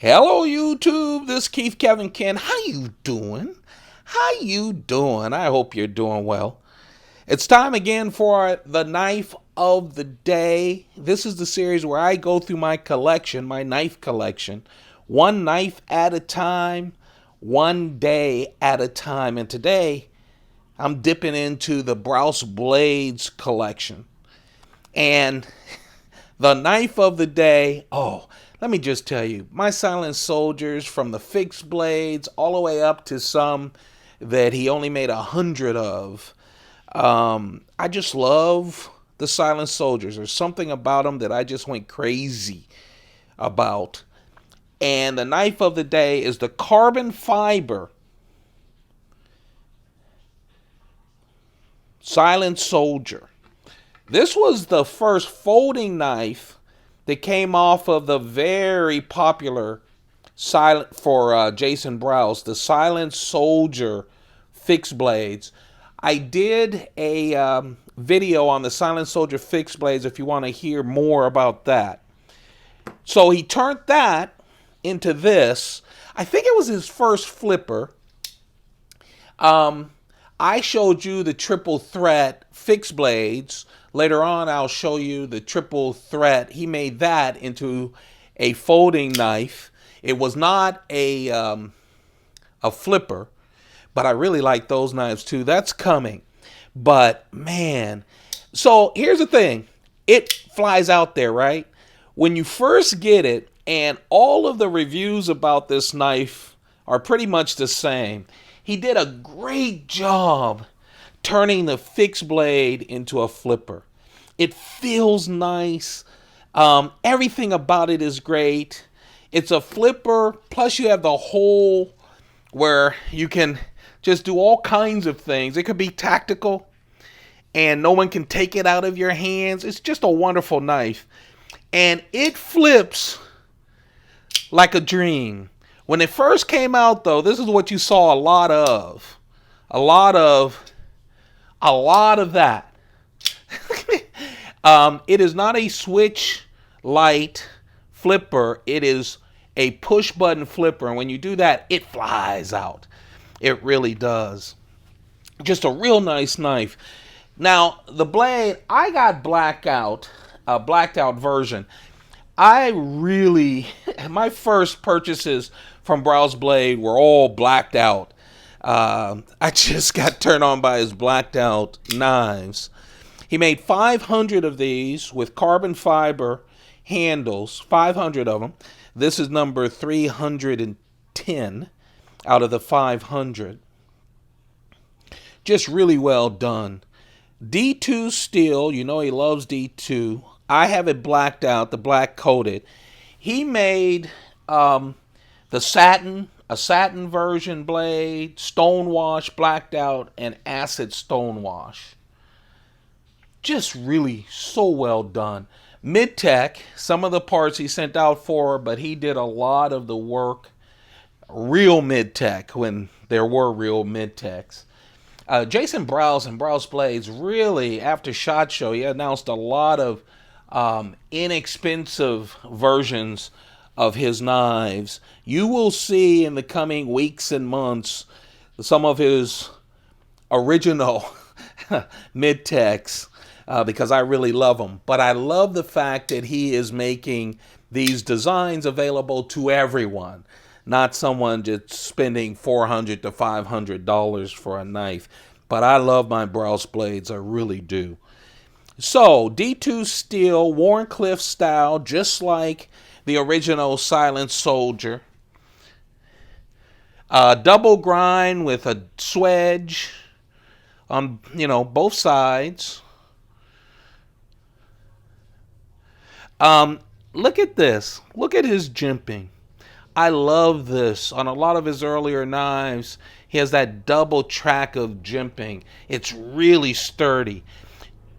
Hello YouTube, this is Keith Kevin Ken. How you doing? How you doing? I hope you're doing well. It's time again for the knife of the day. This is the series where I go through my collection, my knife collection, one knife at a time, one day at a time. And today I'm dipping into the Brous Blades collection. And the knife of the day, let me just tell you, my silent soldiers, from the fixed blades all the way up to some that he only made 100 of. I just love the silent soldiers. There's something about them that I just went crazy about. And the knife of the day is the carbon fiber silent soldier. This was the first folding knife that came off of the very popular silent for Jason Brous, the Silent Soldier fixed blades. I did a video on the Silent Soldier fixed blades if you want to hear more about that. So he turned that into this. I think it was his first flipper. I showed you the triple threat fixed blades. Later on, I'll show you the triple threat. He made that into a folding knife. It was not a flipper, but I really like those knives too. That's coming. But man, so here's the thing. It flies out there, right? When you first get it, and all of the reviews about this knife are pretty much the same. He did a great job turning the fixed blade into a flipper. It feels nice. Everything about it is great. It's a flipper, plus you have the hole where you can just do all kinds of things. It could be tactical, and no one can take it out of your hands. It's just a wonderful knife. And it flips like a dream. When it first came out, though, this is what you saw a lot of. A lot of that. It is not a switch light flipper. It is a push button flipper. And when you do that, it flies out. It really does. Just a real nice knife. Now, the blade, I got blacked out version. My first purchases from Brous Blade were all blacked out. I just got turned on by his blacked out knives. He made 500 of these with carbon fiber handles, 500 of them. This is number 310 out of the 500. Just really well done. D2 steel, you know he loves D2. I have it blacked out, the black coated. He made a satin version blade, stonewash, blacked out, and acid stonewash. Just really so well done. Mid-tech, some of the parts he sent out for, but he did a lot of the work. Real mid-tech, when there were real mid-techs. Jason Brous and Brous Blades, really, after SHOT Show, he announced a lot of inexpensive versions of his knives. You will see in the coming weeks and months some of his original mid-techs because I really love them. But I love the fact that he is making these designs available to everyone. Not someone just spending $400 to $500 for a knife. But I love my Brous Blades. I really do. So, D2 steel, Warncliffe style, just like the original Silent Soldier. Double grind with a swedge on, both sides. Look at this. Look at his jimping. I love this. On a lot of his earlier knives, he has that double track of jimping. It's really sturdy.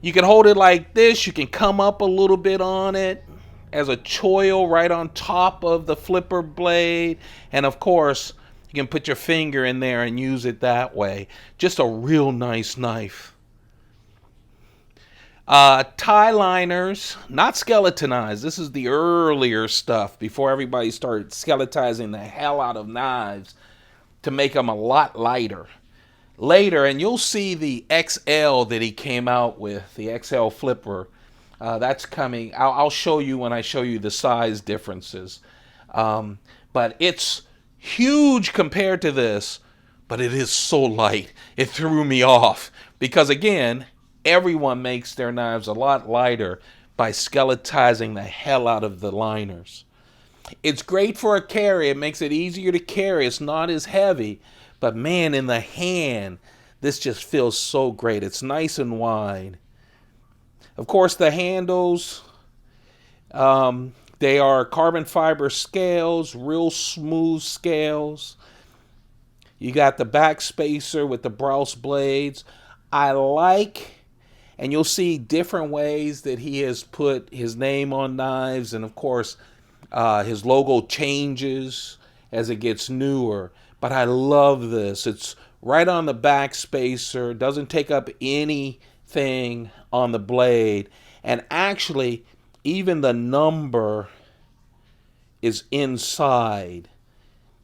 You can hold it like this. You can come up a little bit on it as a choil right on top of the flipper blade. And of course, you can put your finger in there and use it that way. Just a real nice knife. Tie liners, not skeletonized. This is the earlier stuff before everybody started skeletizing the hell out of knives to make them a lot lighter. Later, and you'll see the XL that he came out with, the XL flipper. That's coming. I'll show you when I show you the size differences. But it's huge compared to this, but it is so light. It threw me off because, again, everyone makes their knives a lot lighter by skeletizing the hell out of the liners. It's great for a carry. It makes it easier to carry. It's not as heavy. But man, in the hand, this just feels so great. It's nice and wide. Of course, the handles, they are carbon fiber scales, real smooth scales. You got the back spacer with the Brous blades. I like, and you'll see different ways that he has put his name on knives. And of course, his logo changes as it gets newer. But I love this. It's right on the back spacer. Doesn't take up anything on the blade. And actually, even the number is inside.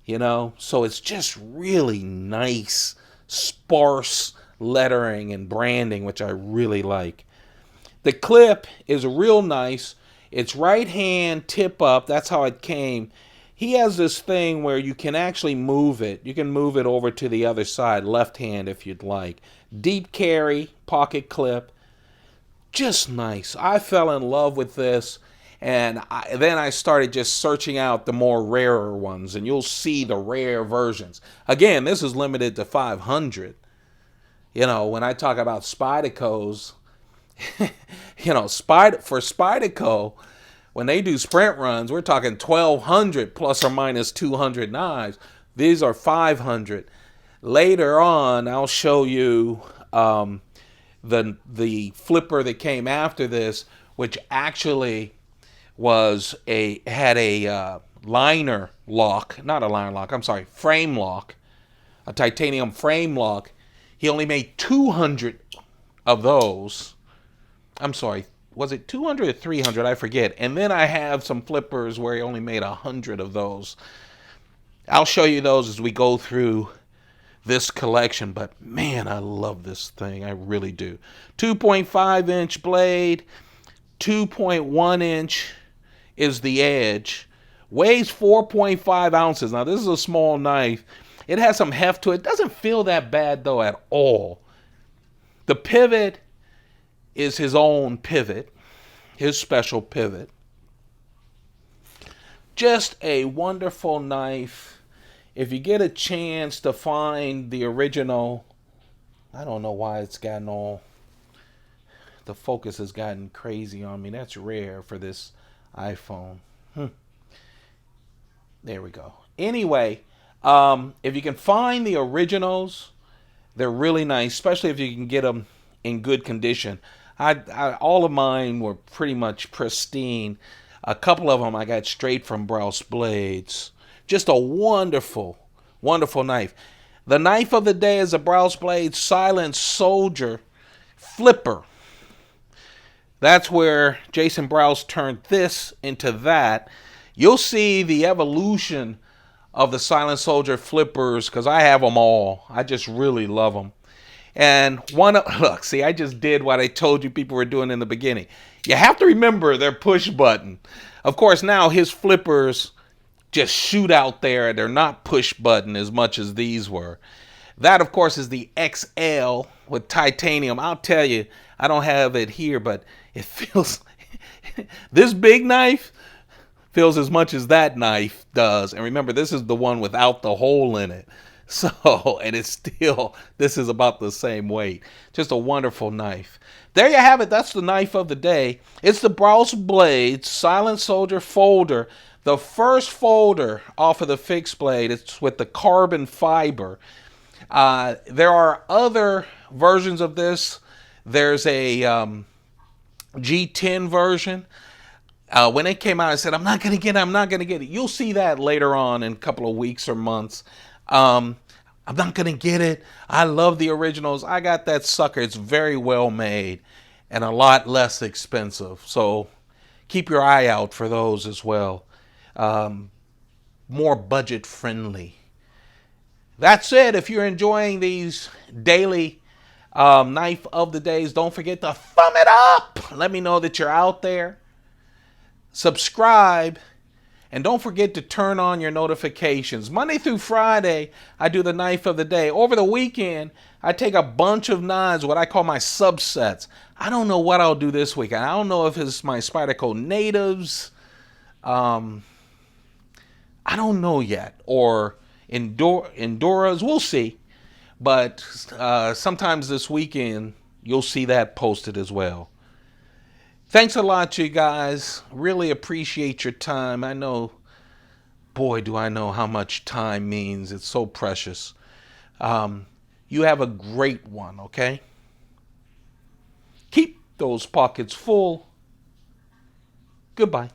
So it's just really nice, sparse lettering and branding, which I really like. The clip is real nice. It's right hand tip up. That's how it came. He has this thing where you can actually move it. You can move it over to the other side, left hand if you'd like. Deep carry, pocket clip. Just nice. I fell in love with this. And then I started just searching out the more rarer ones. And you'll see the rare versions. Again, this is limited to 500. When I talk about Spydecos, for Spydeco, when they do sprint runs, we're talking 1,200 plus or minus 200 knives. These are 500. Later on, I'll show you the flipper that came after this, which actually had a liner lock, not a liner lock. I'm sorry, frame lock, a titanium frame lock. He only made 200 of those. I'm sorry, was it 200 or 300? I forget. And then I have some flippers where he only made 100 of those. I'll show you those as we go through this collection. But man, I love this thing. I really do. 2.5 inch blade, 2.1 inch is the edge. Weighs 4.5 ounces. Now, this is a small knife. It has some heft to it. Doesn't feel that bad, though, at all. The pivot is his own pivot, his special pivot. Just a wonderful knife. If you get a chance to find the original, I don't know why it's gotten all, the focus has gotten crazy on me. That's rare for this iPhone. There we go. Anyway, if you can find the originals, they're really nice, especially if you can get them in good condition. All of mine were pretty much pristine. A couple of them I got straight from Brous Blades. Just a wonderful, wonderful knife. The knife of the day is a Brous Blades Silent Soldier Flipper. That's where Jason Brous turned this into that. You'll see the evolution of the Silent Soldier flippers because I have them all. I just really love them. And look, see, I just did what I told you people were doing in the beginning. You have to remember their push button. Of course, now his flippers just shoot out there. They're not push button as much as these were. That, of course, is the XL with titanium. I'll tell you, I don't have it here, but it feels... this big knife feels as much as that knife does. And remember, this is the one without the hole in it. So, and it's still, this is about the same weight. Just a wonderful knife. There you have it. That's the knife of the day. It's the Brous Blades Silent Soldier folder. The first folder off of the fixed blade. It's with the carbon fiber. There are other versions of this. There's a G10 version. When it came out, I said, I'm not going to get it. You'll see that later on in a couple of weeks or months. I'm not going to get it. I love the originals. I got that sucker. It's very well made. and a lot less expensive. So keep your eye out for those as well. Um, More budget friendly. That's it. If you're enjoying these daily knife of the days, don't forget to thumb it up. Let me know that you're out there. Subscribe. And don't forget to turn on your notifications. Monday through Friday, I do the knife of the day. Over the weekend, I take a bunch of knives, what I call my subsets. I don't know what I'll do this weekend. I don't know if it's my Spyderco Natives. Um, I don't know yet. Or Enduras. We'll see. But sometimes this weekend, you'll see that posted as well. Thanks a lot, you guys. Really appreciate your time. I know, boy, do I know how much time means. It's so precious. You have a great one, okay? Keep those pockets full. Goodbye.